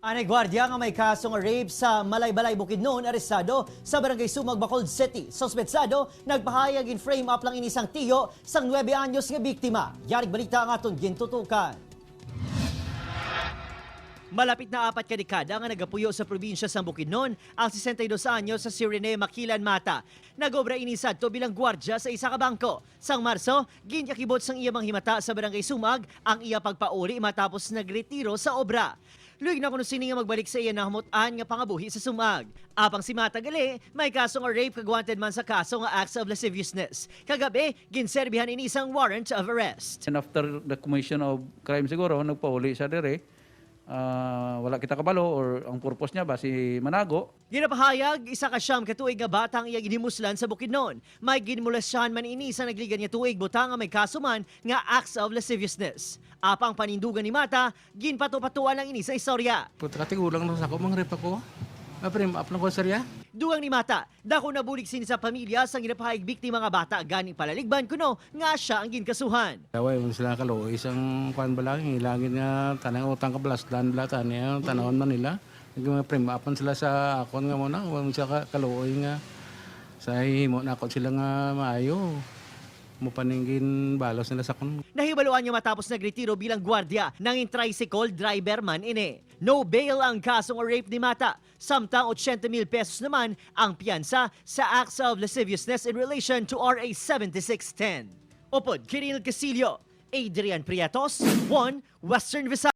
Anay gwardiya nga may kasong rape sa Malaybalay, Bukidnon, arestado sa Barangay Sumag, Bacolod City. Sospetsado, nagpahayag in frame up lang inisang tiyo sang 9 anyos nga biktima. Yarig balita ang aton gintutukan. Malapit na 4 kadekada nga nagapuyo sa probinsya sa Bukidnon ang 62 anyos sa si Rene Makilan Mata. Nagobra inisad to bilang gwardya sa isa ka bangko. Sang Marso, ginyakibot sang iya manghimata sa Barangay Sumag ang iya pagpauri matapos nagretiro sa obra. Luig na kuno sini nga magbalik sa iya nahamutan nga pangabuhi sa Sumag. Apang si Mata gali, may kaso nga rape kagwanted man sa kaso nga acts of lasciviousness. Kagabi, ginserbihan ini isang warrant of arrest. And after the commission of crime siguro, nagpauli siya dire. Wala kita kabalo or ang purpose niya ba si Manago. Ginapahayag, isa ka siyam katuig nga batang iya ginimuslan sa Bukidnon. May ginmulasyan man ini sa nagligan niya tuig butang nga may kaso man nga acts of lasciviousness. Apang panindugan ni Mata, ginpato-patuan lang ini sa istorya. Katigulang na sa ako, mangrip ako. Frame up na ko, sirya. Dugang ni Mata, dako nabulig sini sa pamilya sang ginapahayag biktima nga bata ganing palaligban kuno nga siya ang ginkasuhan. Daway mo sila kalo, isang kwan ba lang, ilangin nga tanang utang kablas, dan belatan niya, tanawon man nila. Nag-frame upan sila sa akon nga muna, huwag mo sila kaluoy nga. Sa himo na ako sila nga maayo. Mupaningin balos nila sa kun. Nahibaluan niya matapos nagretiro bilang gwardya ng tricycle driver man ini. No bail ang kasong rape ni Mata. Samtang 80,000 pesos naman ang piyansa sa acts of lasciviousness in relation to RA 7610. Upod, Kiril Casillo, Adrian Prietos, 1 Western Visayas.